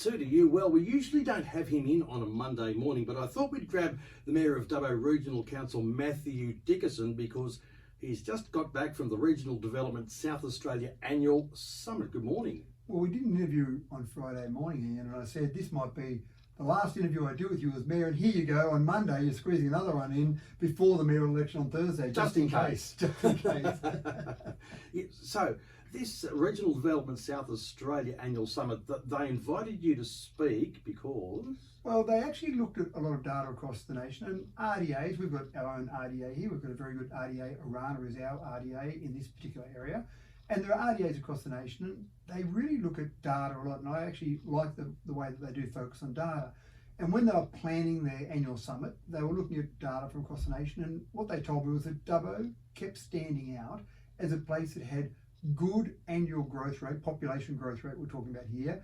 Sue to you. Well, we usually don't have him in on a Monday morning, but I thought we'd grab the Mayor of Dubbo Regional Council, Matthew Dickerson, because he's just got back from the Regional Development South Australia Annual Summit. Good morning. Well, we did an interview on Friday morning, Ian, and I said this might be the last interview I do with you as Mayor, and here you go, on Monday you're squeezing another one in before the mayoral election on Thursday, just in case. Just in case. Yeah, so, this Regional Development South Australia Annual Summit, they invited you to speak because... Well, they actually looked at a lot of data across the nation, and RDAs, we've got our own RDA here, we've got a very good RDA, Arana is our RDA in this particular area, and there are RDAs across the nation, and they really look at data a lot, and I actually like the way that they do focus on data. And when they were planning their annual summit, they were looking at data from across the nation, and what they told me was that Dubbo kept standing out as a place that had good annual growth rate, population growth rate we're talking about here,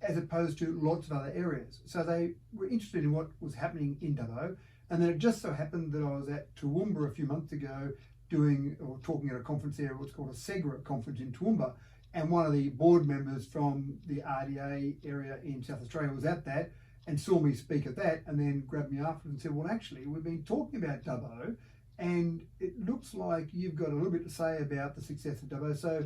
as opposed to lots of other areas. So they were interested in what was happening in Dubbo, and then it just so happened that I was at Toowoomba a few months ago talking at a conference there, what's called a SEGRA conference in Toowoomba, and one of the board members from the RDA area in South Australia was at that and saw me speak at that, and then grabbed me afterwards and said, well, actually, we've been talking about Dubbo, and it looks like you've got a little bit to say about the success of Dubbo, so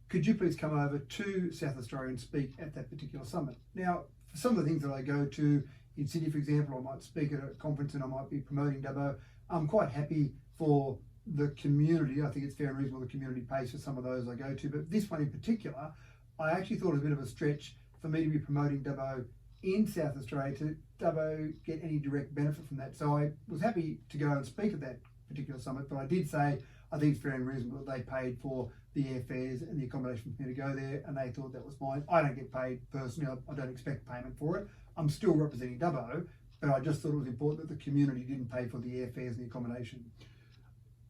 could you please come over to South Australia and speak at that particular summit? Now, for some of the things that I go to in Sydney, for example, I might speak at a conference and I might be promoting Dubbo. I'm quite happy for the community. I think it's fair and reasonable the community pays for some of those I go to, but this one in particular, I actually thought it was a bit of a stretch for me to be promoting Dubbo in South Australia to Dubbo get any direct benefit from that. So I was happy to go and speak at that particular summit, but I did say I think it's fair and reasonable that they paid for the airfares and the accommodation for me to go there, and they thought that was fine. I don't get paid personally, I don't expect payment for it. I'm still representing Dubbo, but I just thought it was important that the community didn't pay for the airfares and the accommodation.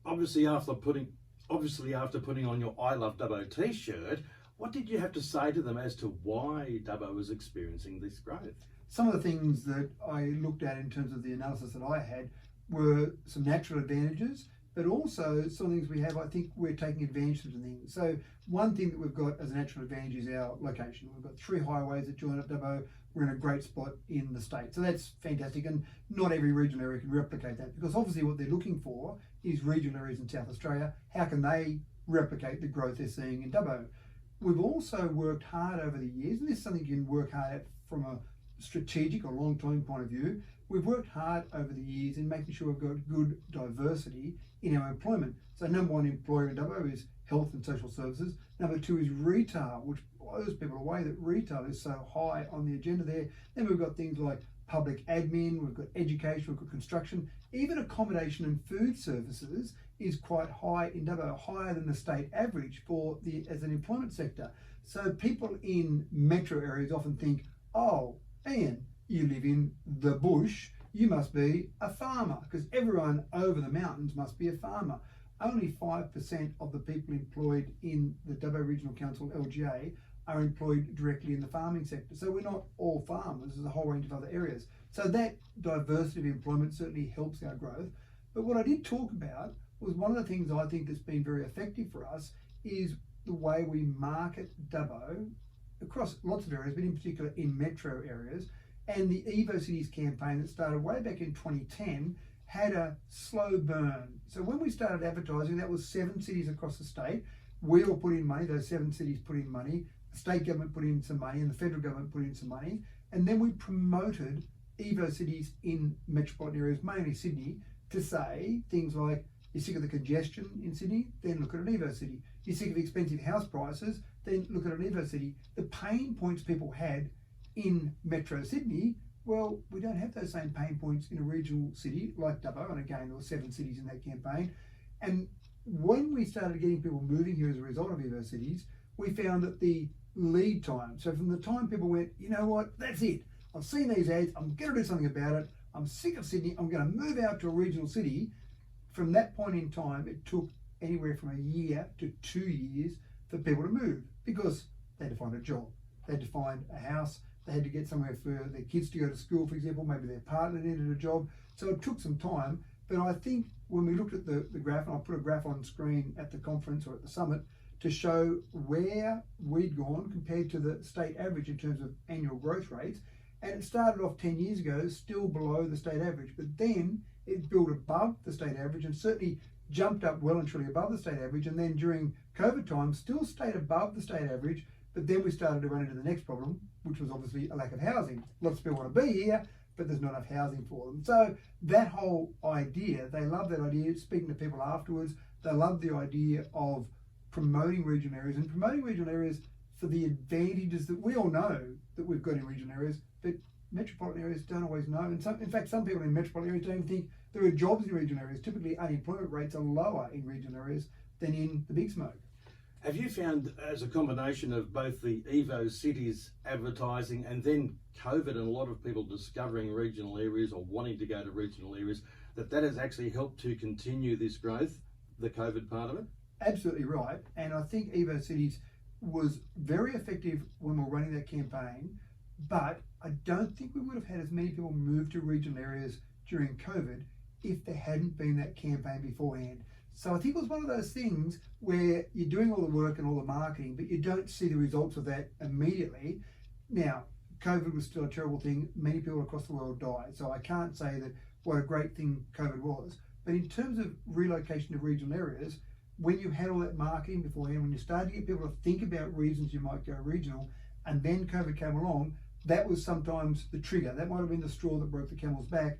Obviously after putting on your I Love Dubbo t-shirt, what did you have to say to them as to why Dubbo was experiencing this growth? Some of the things that I looked at in terms of the analysis that I had were some natural advantages, but also some things we have, I think we're taking advantage of things. So one thing that we've got as a natural advantage is our location. We've got 3 highways that join up Dubbo. We're in a great spot in the state. So that's fantastic, and not every regional area can replicate that, because obviously what they're looking for is regional areas in South Australia. How can they replicate the growth they're seeing in Dubbo? We've also worked hard over the years, and this is something you can work hard at from a strategic or long-term point of view. We've worked hard over the years in making sure we've got good diversity in our employment. So number 1 employer in Dubbo is health and social services. Number 2 is retail, which blows people away that retail is so high on the agenda there. Then we've got things like public admin, we've got education, we've got construction, even accommodation and food services is quite high in Dubbo, higher than the state average as an employment sector. So people in metro areas often think, oh, Ian, you live in the bush, you must be a farmer, because everyone over the mountains must be a farmer. Only 5% of the people employed in the Dubbo Regional Council, LGA, are employed directly in the farming sector. So we're not all farmers, there's a whole range of other areas. So that diversity of employment certainly helps our growth. But what I did talk about was one of the things I think that's been very effective for us is the way we market Dubbo across lots of areas, but in particular in metro areas. And the Evo Cities campaign that started way back in 2010 had a slow burn. So when we started advertising, that was 7 cities across the state. We all put in money, those 7 cities put in money, the state government put in some money, and the federal government put in some money. And then we promoted Evo Cities in metropolitan areas, mainly Sydney, to say things like, you're sick of the congestion in Sydney, then look at an Evo City. You're sick of expensive house prices, then look at an Evo City. The pain points people had in Metro Sydney, well, we don't have those same pain points in a regional city like Dubbo, and again, there were 7 cities in that campaign. And when we started getting people moving here as a result of Evo Cities, we found that the lead time, so from the time people went, you know what, that's it, I've seen these ads, I'm going to do something about it, I'm sick of Sydney, I'm going to move out to a regional city, from that point in time, it took anywhere from a year to 2 years for people to move, because they had to find a job, they had to find a house, they had to get somewhere for their kids to go to school, for example, maybe their partner needed a job. So it took some time, but I think when we looked at the graph, and I'll put a graph on screen at the conference or at the summit to show where we'd gone compared to the state average in terms of annual growth rates. And it started off 10 years ago still below the state average, but then it built above the state average and certainly jumped up well and truly above the state average. And then during COVID times still stayed above the state average, but then we started to run into the next problem, which was obviously a lack of housing. Lots of people want to be here, but there's not enough housing for them. So that whole idea, they love that idea, speaking to people afterwards, they love the idea of promoting regional areas and promoting regional areas for the advantages that we all know that we've got in regional areas, but metropolitan areas don't always know. And in fact, some people in metropolitan areas don't even think there are jobs in regional areas. Typically, unemployment rates are lower in regional areas than in the big smoke. Have you found, as a combination of both the Evo cities advertising and then COVID and a lot of people discovering regional areas or wanting to go to regional areas, that has actually helped to continue this growth, the COVID part of it? Absolutely right. And I think Evo Cities was very effective when we were running that campaign, but I don't think we would have had as many people move to regional areas during COVID if there hadn't been that campaign beforehand. So I think it was one of those things where you're doing all the work and all the marketing, but you don't see the results of that immediately. Now, COVID was still a terrible thing. Many people across the world died. So I can't say that what a great thing COVID was. But in terms of relocation to regional areas, when you had all that marketing beforehand, when you started to get people to think about reasons you might go regional, and then COVID came along, that was sometimes the trigger. That might have been the straw that broke the camel's back.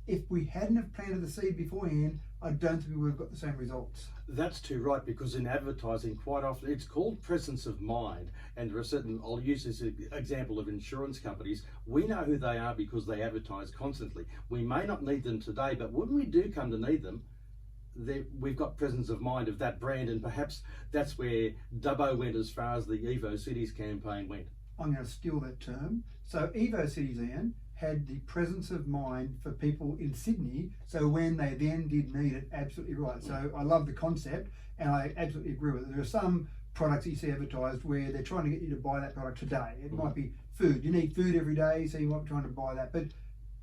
If we hadn't have planted the seed beforehand, I don't think we would have got the same results. That's too right, because in advertising, quite often it's called presence of mind, and there are certain, I'll use this example of insurance companies. We know who they are because they advertise constantly. We may not need them today, but when we do come to need them, we've got presence of mind of that brand, and perhaps that's where Dubbo went as far as the Evo Cities campaign went. I'm going to steal that term. So Evo Cities, Ian, had the presence of mind for people in Sydney, so when they then did need it, absolutely right. So I love the concept, and I absolutely agree with it. There are some products you see advertised where they're trying to get you to buy that product today. It might be food. You need food every day, so you might be trying to buy that. But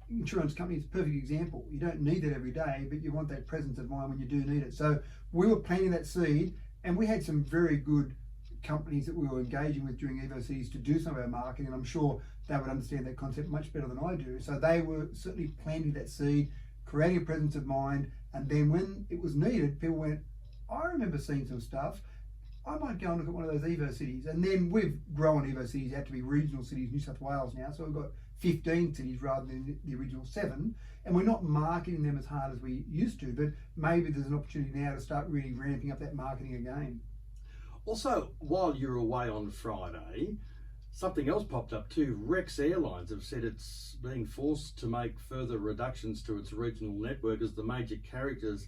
insurance company is a perfect example. You don't need that every day, but you want that presence of mind when you do need it. So we were planting that seed, and we had some very good companies that we were engaging with during Evo Cities to do some of our marketing, and I'm sure they would understand that concept much better than I do. So they were certainly planting that seed, creating a presence of mind, and then when it was needed, people went, I remember seeing some stuff, I might go and look at one of those Evo Cities. And then we've grown Evo Cities out to be regional cities, New South Wales now, so we've got 15 cities rather than the original 7, and we're not marketing them as hard as we used to, but maybe there's an opportunity now to start really ramping up that marketing again. Also, while you're away on Friday, something else popped up too. Rex Airlines have said it's being forced to make further reductions to its regional network as the major carriers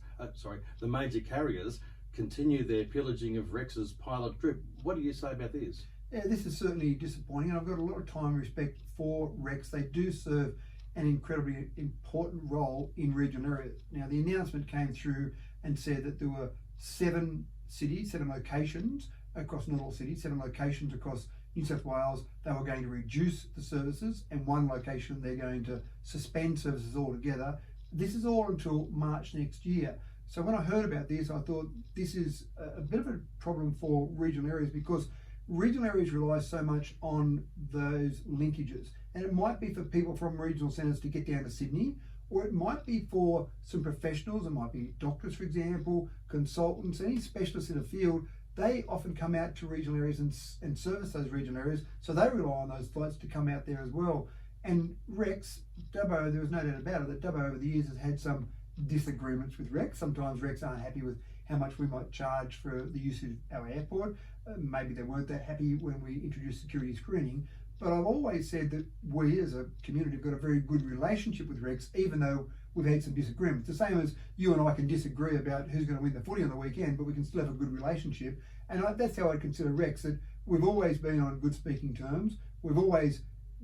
continue their pillaging of Rex's pilot group. What do you say about this? Yeah, this is certainly disappointing, and I've got a lot of time and respect for Rex. They do serve an incredibly important role in regional areas. Now, the announcement came through and said that there were 7 cities, 7 locations across, not all cities, 7 locations across New South Wales. They were going to reduce the services, and 1 location they're going to suspend services altogether. This is all until March next year. So when I heard about this, I thought this is a bit of a problem for regional areas, because regional areas rely so much on those linkages. And it might be for people from regional centres to get down to Sydney, or it might be for some professionals. It might be doctors, for example, consultants, any specialists in a field. They often come out to regional areas and service those regional areas, so they rely on those flights to come out there as well. And Rex, Dubbo, there was no doubt about it that Dubbo over the years has had some disagreements with Rex. Sometimes Rex aren't happy with how much we might charge for the use of our airport. Maybe they weren't that happy when we introduced security screening. But I've always said that we as a community have got a very good relationship with Rex, even though we've had some disagreements. The same as you and I can disagree about who's going to win the footy on the weekend, but we can still have a good relationship. And that's how I consider Rex, that we've always been on good speaking terms. We've always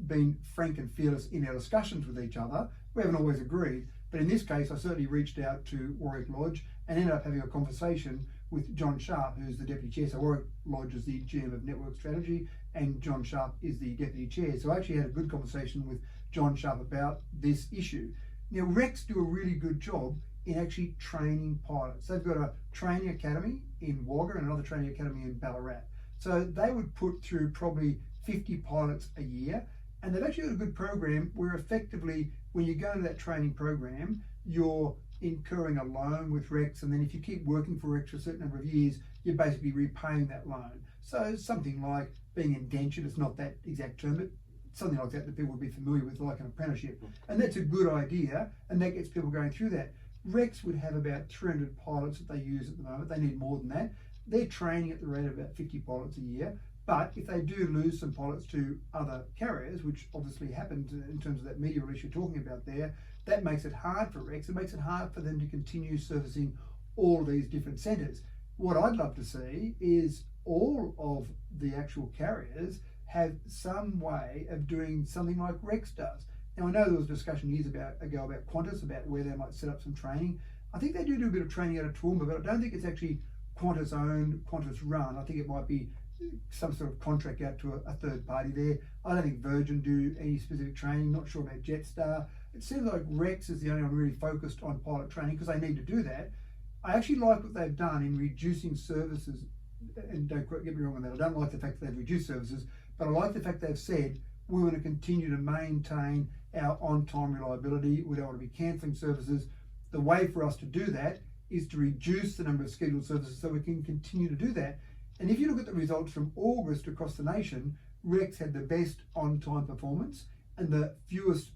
been frank and fearless in our discussions with each other. We haven't always agreed. But in this case, I certainly reached out to Warwick Lodge and ended up having a conversation with John Sharp, who's the Deputy Chair. So Warwick Lodge is the GM of Network Strategy, and John Sharp is the Deputy Chair. So I actually had a good conversation with John Sharp about this issue. Now, Rex do a really good job in actually training pilots. They've got a training academy in Wagga and another training academy in Ballarat. So they would put through probably 50 pilots a year, and they've actually got a good program where effectively when you go into that training program, you're incurring a loan with Rex, and then if you keep working for Rex for a certain number of years, you're basically repaying that loan. So something like being indentured, it's not that exact term, but something like that people would be familiar with, like an apprenticeship. And that's a good idea, and that gets people going through that. Rex would have about 300 pilots that they use at the moment. They need more than that. They're training at the rate of about 50 pilots a year. But if they do lose some pilots to other carriers, which obviously happens in terms of that media release you're talking about there, that makes it hard for Rex. It makes it hard for them to continue servicing all of these different centres. What I'd love to see is all of the actual carriers have some way of doing something like Rex does. Now, I know there was a discussion years ago about Qantas, about where they might set up some training. I think they do a bit of training out of Toowoomba, but I don't think it's actually Qantas owned, Qantas run. I think it might be some sort of contract out to a third party there. I don't think Virgin do any specific training, not sure about Jetstar. It seems like Rex is the only one really focused on pilot training because they need to do that. I actually like what they've done in reducing services, and don't get me wrong on that, I don't like the fact that they've reduced services, but I like the fact they've said we want to continue to maintain our on-time reliability, we don't want to be cancelling services. The way for us to do that is to reduce the number of scheduled services so we can continue to do that. And if you look at the results from August across the nation, Rex had the best on-time performance and the fewest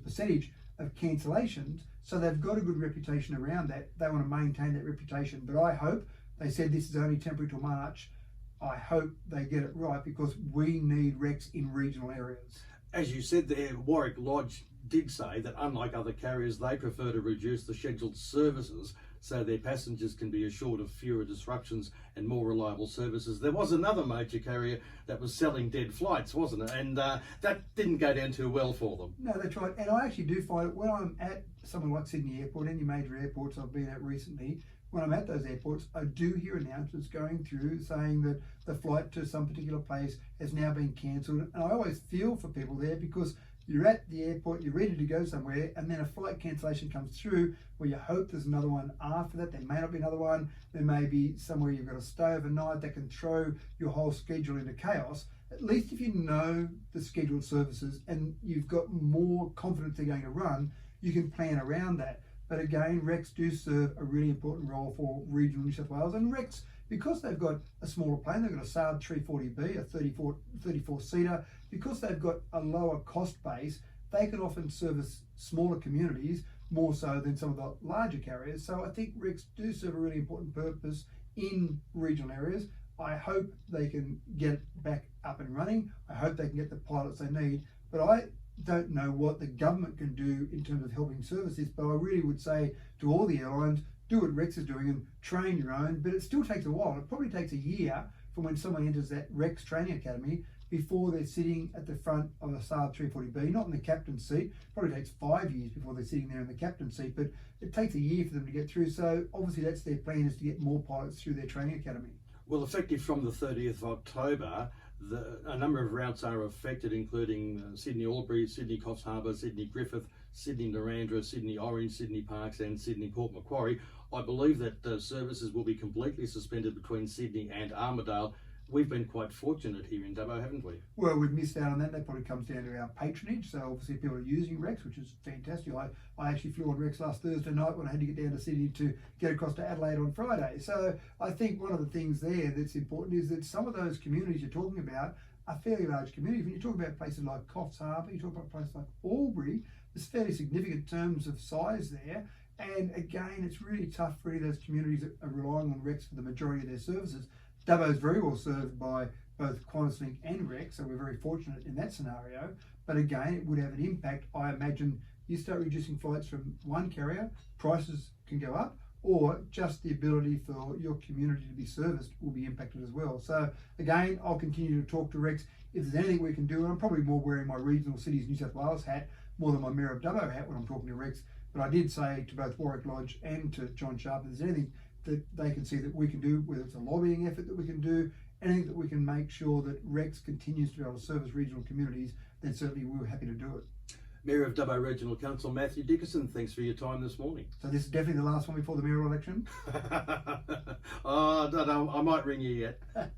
percentage of cancellations. So they've got a good reputation around that. They want to maintain that reputation. But I hope, they said this is only temporary till March, I hope they get it right because we need Rex in regional areas. As you said there, Warwick Lodge did say that unlike other carriers, they prefer to reduce the scheduled services so their passengers can be assured of fewer disruptions and more reliable services. There was another major carrier that was selling dead flights, wasn't it? And that didn't go down too well for them. No, that's right. And I actually do find it when I'm at somewhere like Sydney Airport, any major airports I've been at recently, when I'm at those airports, I do hear announcements going through saying that the flight to some particular place has now been cancelled. And I always feel for people there because you're at the airport, you're ready to go somewhere, and then a flight cancellation comes through where you hope there's another one after that. There may not be another one. There may be somewhere you've got to stay overnight that can throw your whole schedule into chaos. At least if you know the scheduled services and you've got more confidence they're going to run, you can plan around that. But again, Rex do serve a really important role for regional New South Wales. And Rex, because they've got a smaller plane, they've got a Saab 340B, a 34-seater, because they've got a lower cost base, they can often service smaller communities more so than some of the larger carriers. So I think Rex do serve a really important purpose in regional areas. I hope they can get it back up and running. I hope they can get the pilots they need. But I don't know what the government can do in terms of helping services, but I really would say to all the airlines, do what Rex is doing and train your own, but it still takes a while. It probably takes a year from when someone enters that Rex training academy before they're sitting at the front of a Saab 340B, not in the captain's seat. Probably takes 5 years before they're sitting there in the captain's seat, but it takes a year for them to get through. So obviously that's their plan, is to get more pilots through their training academy. Well, effective from the 30th of October, a number of routes are affected, including Sydney Albury, Sydney Coffs Harbour, Sydney Griffith, Sydney Narrandera, Sydney Orange, Sydney Parks and Sydney Port Macquarie. I believe that services will be completely suspended between Sydney and Armidale. We've been quite fortunate here in Dubbo, haven't we? Well, we've missed out on that. That probably comes down to our patronage. So obviously people are using Rex, which is fantastic. I actually flew on Rex last Thursday night when I had to get down to Sydney to get across to Adelaide on Friday. So I think one of the things there that's important is that some of those communities you're talking about are fairly large communities. When you talk about places like Coffs Harbour, you talk about places like Albury, there's fairly significant terms of size there. And again, it's really tough for any of those communities that are relying on Rex for the majority of their services. Dubbo is very well served by both QantasLink and Rex, so we're very fortunate in that scenario. But again, it would have an impact. I imagine you start reducing flights from one carrier, prices can go up, or just the ability for your community to be serviced will be impacted as well. So again, I'll continue to talk to Rex. If there's anything we can do, and I'm probably more wearing my Regional Cities New South Wales hat more than my Mayor of Dubbo hat when I'm talking to Rex. But I did say to both Warwick Lodge and to John Sharp, if there's anything that they can see that we can do, whether it's a lobbying effort that we can do, anything that we can make sure that Rex continues to be able to service regional communities, then certainly we're happy to do it. Mayor of Dubbo Regional Council, Matthew Dickerson, thanks for your time this morning. So this is definitely the last one before the mayoral election. Oh, I don't know, I might ring you yet.